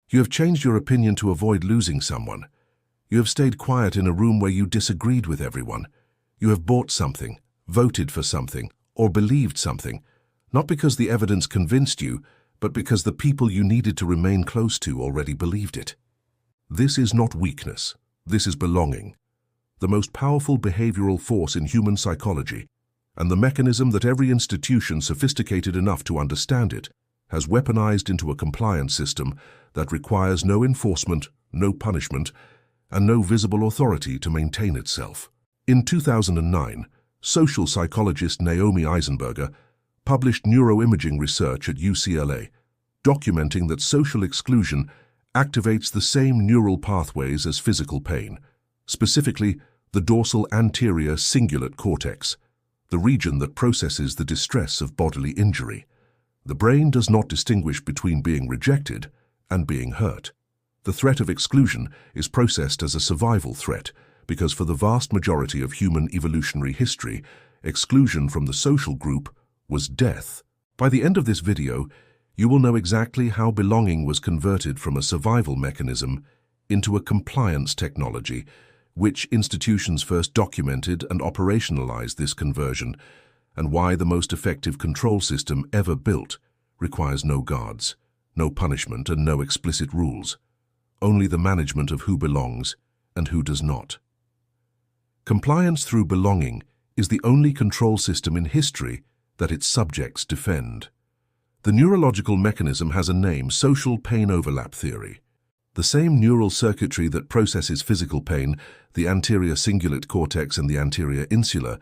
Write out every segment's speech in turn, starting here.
You have changed your opinion to avoid losing someone. You have stayed quiet in a room where you disagreed with everyone. You have bought something, voted for something, or believed something, not because the evidence convinced you, but because the people you needed to remain close to already believed it. This is not weakness. This is belonging, the most powerful behavioral force in human psychology, and the mechanism that every institution sophisticated enough to understand it has weaponized into a compliance system that requires no enforcement, no punishment, and no visible authority to maintain itself. In 2009, social psychologist Naomi Eisenberger published neuroimaging research at UCLA, documenting that social exclusion activates the same neural pathways as physical pain, specifically the dorsal anterior cingulate cortex, the region that processes the distress of bodily injury. The brain does not distinguish between being rejected and being hurt. The threat of exclusion is processed as a survival threat because for the vast majority of human evolutionary history, exclusion from the social group was death. By the end of this video, you will know exactly how belonging was converted from a survival mechanism into a compliance technology, which institutions first documented and operationalized this conversion, and why the most effective control system ever built requires no guards, no punishment, and no explicit rules, only the management of who belongs and who does not. Compliance through belonging is the only control system in history that its subjects defend. The neurological mechanism has a name: social pain overlap theory. The same neural circuitry that processes physical pain, the anterior cingulate cortex and the anterior insula,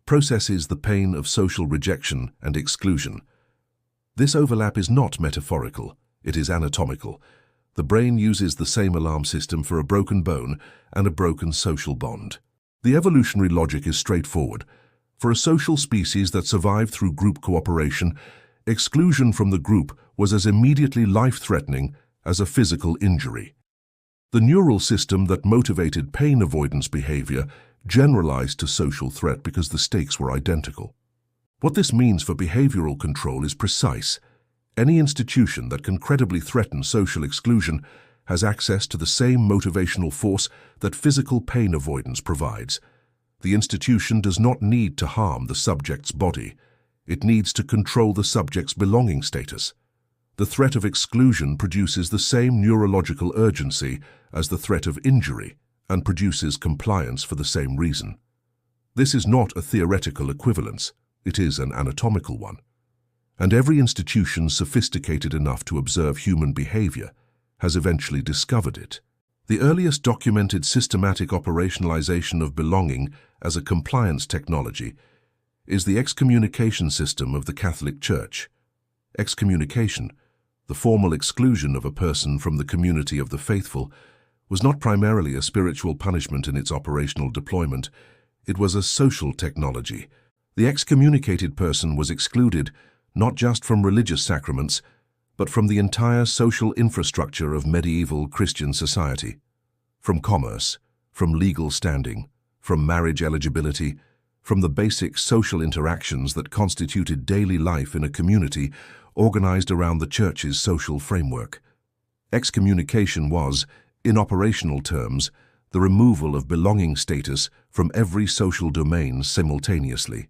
processes the pain of social rejection and exclusion. This overlap is not metaphorical, it is anatomical. The brain uses the same alarm system for a broken bone and a broken social bond. The evolutionary logic is straightforward. For a social species that survived through group cooperation, exclusion from the group was as immediately life-threatening as a physical injury. The neural system that motivated pain avoidance behavior generalized to social threat because the stakes were identical. What this means for behavioral control is precise. Any institution that can credibly threaten social exclusion has access to the same motivational force that physical pain avoidance provides. The institution does not need to harm the subject's body. It needs to control the subject's belonging status. The threat of exclusion produces the same neurological urgency as the threat of injury and produces compliance for the same reason. This is not a theoretical equivalence, it is an anatomical one. And every institution sophisticated enough to observe human behavior has eventually discovered it. The earliest documented systematic operationalization of belonging as a compliance technology is the excommunication system of the Catholic Church. Excommunication, the formal exclusion of a person from the community of the faithful, was not primarily a spiritual punishment in its operational deployment. It was a social technology. The excommunicated person was excluded not just from religious sacraments, but from the entire social infrastructure of medieval Christian society, from commerce, from legal standing, from marriage eligibility, from the basic social interactions that constituted daily life in a community organized around the Church's social framework. Excommunication was, in operational terms, the removal of belonging status from every social domain simultaneously.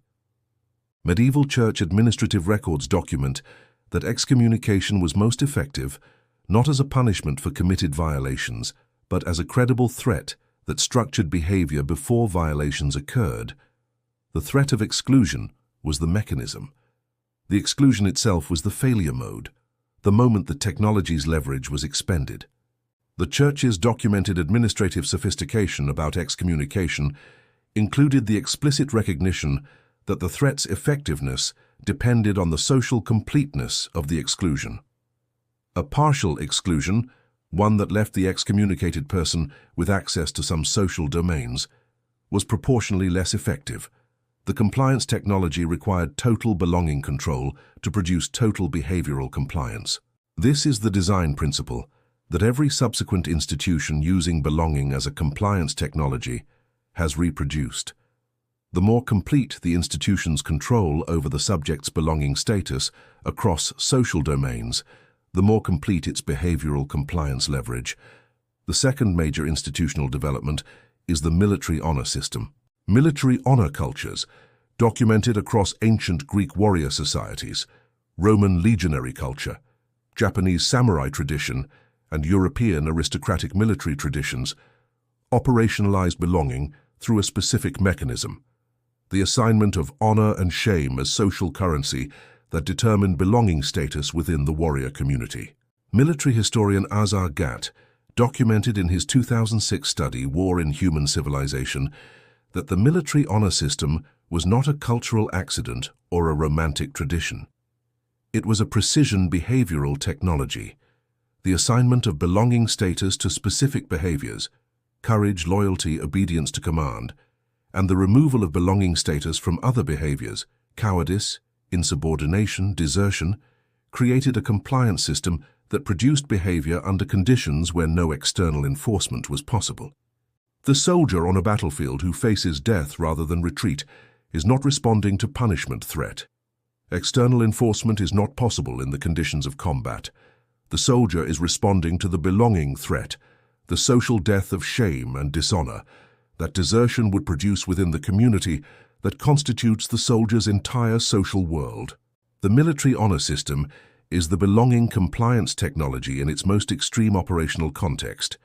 Medieval Church administrative records document that excommunication was most effective not as a punishment for committed violations, but as a credible threat that structured behavior before violations occurred. The threat of exclusion was the mechanism. The exclusion itself was the failure mode, the moment the technology's leverage was expended. The Church's documented administrative sophistication about excommunication included the explicit recognition that the threat's effectiveness depended on the social completeness of the exclusion. A partial exclusion, one that left the excommunicated person with access to some social domains, was proportionally less effective. The compliance technology required total belonging control to produce total behavioral compliance. This is the design principle that every subsequent institution using belonging as a compliance technology has reproduced. The more complete the institution's control over the subject's belonging status across social domains, the more complete its behavioral compliance leverage. The second major institutional development is the military honor system. Military honor cultures, documented across ancient Greek warrior societies, Roman legionary culture, Japanese samurai tradition, and European aristocratic military traditions, operationalized belonging through a specific mechanism, the assignment of honor and shame as social currency that determine belonging status within the warrior community. Military historian Azar Gat documented in his 2006 study, War in Human Civilization, that the military honor system was not a cultural accident or a romantic tradition. It was a precision behavioral technology, the assignment of belonging status to specific behaviors, courage, loyalty, obedience to command, and the removal of belonging status from other behaviors, cowardice, insubordination, desertion, created a compliance system that produced behavior under conditions where no external enforcement was possible. The soldier on a battlefield who faces death rather than retreat is not responding to punishment threat. External enforcement is not possible in the conditions of combat. The soldier is responding to the belonging threat, the social death of shame and dishonor that desertion would produce within the community that constitutes the soldier's entire social world. The military honor system is the belonging compliance technology in its most extreme operational context,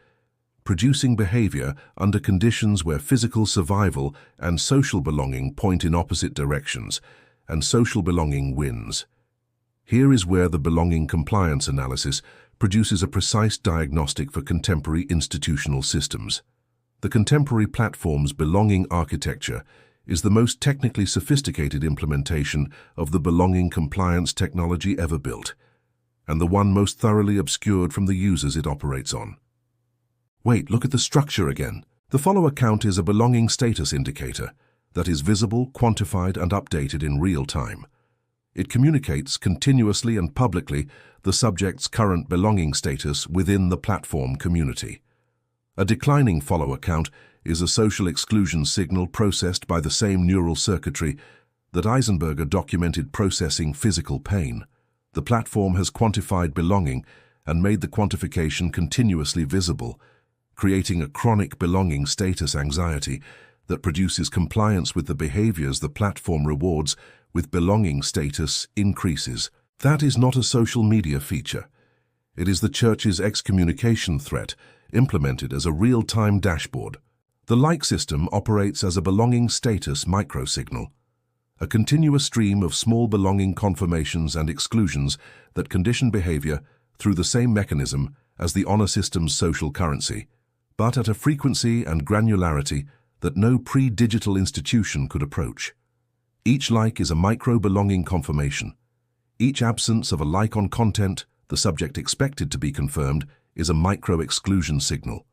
producing behavior under conditions where physical survival and social belonging point in opposite directions, and social belonging wins. Here is where the belonging compliance analysis produces a precise diagnostic for contemporary institutional systems. The contemporary platform's belonging architecture is the most technically sophisticated implementation of the belonging compliance technology ever built, and the one most thoroughly obscured from the users it operates on. Wait, look at the structure again. The follower count is a belonging status indicator that is visible, quantified, and updated in real time. It communicates continuously and publicly the subject's current belonging status within the platform community. A declining follower count is a social exclusion signal processed by the same neural circuitry that Eisenberger documented processing physical pain. The platform has quantified belonging and made the quantification continuously visible, creating a chronic belonging status anxiety that produces compliance with the behaviors the platform rewards with belonging status increases. That is not a social media feature. It is the church's excommunication threat implemented as a real-time dashboard. The like system operates as a belonging status microsignal, a continuous stream of small belonging confirmations and exclusions that condition behavior through the same mechanism as the honor system's social currency, but at a frequency and granularity that no pre-digital institution could approach. Each like is a micro-belonging confirmation. Each absence of a like on content the subject expected to be confirmed is a micro-exclusion signal.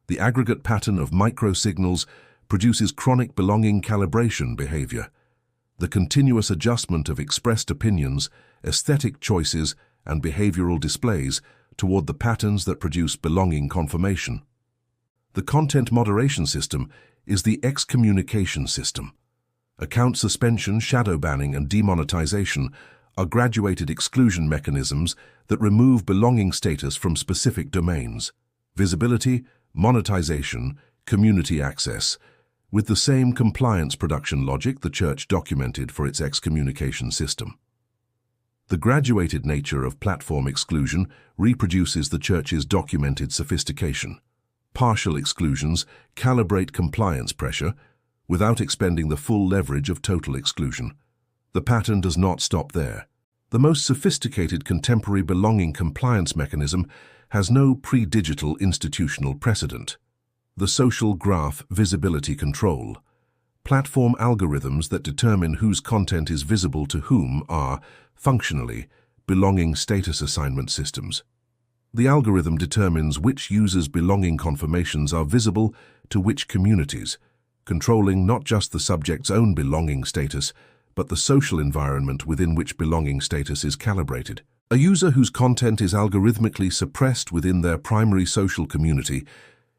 The aggregate pattern of micro-signals produces chronic belonging calibration behavior, the continuous adjustment of expressed opinions, aesthetic choices, and behavioral displays toward the patterns that produce belonging confirmation. The content moderation system is the excommunication system. Account suspension, shadow banning, and demonetization are graduated exclusion mechanisms that remove belonging status from specific domains, visibility, monetization, community access, with the same compliance production logic the church documented for its excommunication system. The graduated nature of platform exclusion reproduces the church's documented sophistication. Partial exclusions calibrate compliance pressure without expending the full leverage of total exclusion. The pattern does not stop there. The most sophisticated contemporary belonging compliance mechanism has no pre-digital institutional precedent. The social graph visibility control. Platform algorithms that determine whose content is visible to whom are, functionally, belonging status assignment systems. The algorithm determines which users' belonging confirmations are visible to which communities, controlling not just the subject's own belonging status, but the social environment within which belonging status is calibrated. A user whose content is algorithmically suppressed within their primary social community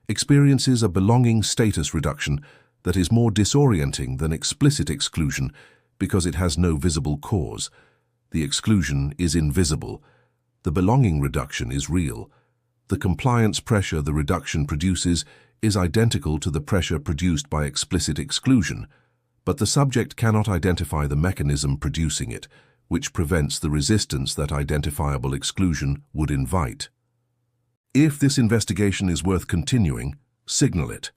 experiences a belonging status reduction that is more disorienting than explicit exclusion because it has no visible cause. The exclusion is invisible. The belonging reduction is real. The compliance pressure the reduction produces is identical to the pressure produced by explicit exclusion, but the subject cannot identify the mechanism producing it, which prevents the resistance that identifiable exclusion would invite. If this investigation is worth continuing, signal it.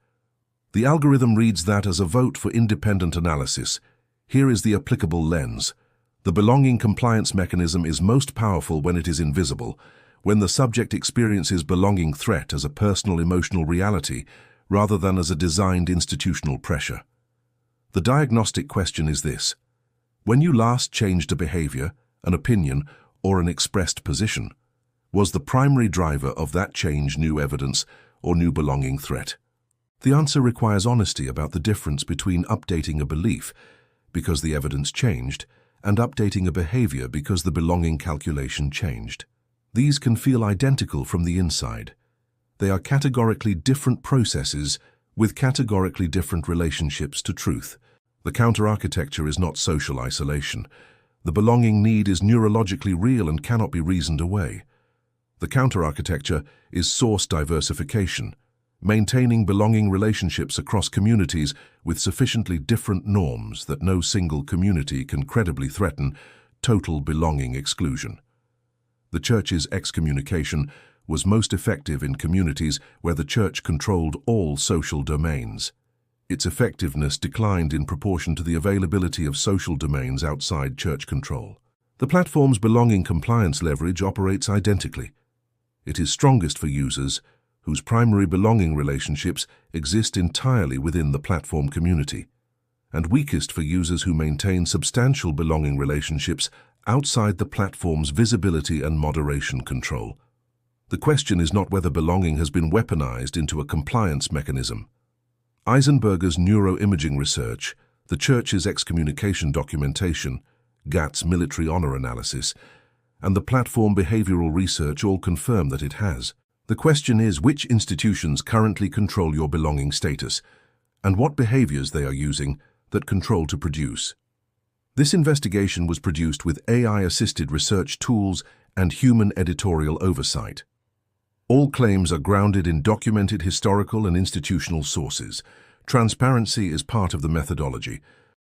The algorithm reads that as a vote for independent analysis. Here is the applicable lens. The belonging compliance mechanism is most powerful when it is invisible, when the subject experiences belonging threat as a personal emotional reality rather than as a designed institutional pressure. The diagnostic question is this: when you last changed a behavior, an opinion, or an expressed position, was the primary driver of that change new evidence or new belonging threat? The answer requires honesty about the difference between updating a belief because the evidence changed and updating a behavior because the belonging calculation changed. These can feel identical from the inside. They are categorically different processes with categorically different relationships to truth. The counter-architecture is not social isolation. The belonging need is neurologically real and cannot be reasoned away. The counter-architecture is source diversification, maintaining belonging relationships across communities with sufficiently different norms that no single community can credibly threaten total belonging exclusion. The Church's excommunication was most effective in communities where the Church controlled all social domains. Its effectiveness declined in proportion to the availability of social domains outside Church control. The platform's belonging compliance leverage operates identically. It is strongest for users whose primary belonging relationships exist entirely within the platform community, and weakest for users who maintain substantial belonging relationships outside the platform's visibility and moderation control. The question is not whether belonging has been weaponized into a compliance mechanism. Eisenberger's neuroimaging research, the Church's excommunication documentation, Gat's military honor analysis, and the platform behavioral research all confirm that it has. The question is which institutions currently control your belonging status, and what behaviors they are using that control to produce. This investigation was produced with AI-assisted research tools and human editorial oversight. All claims are grounded in documented historical and institutional sources. Transparency is part of the methodology.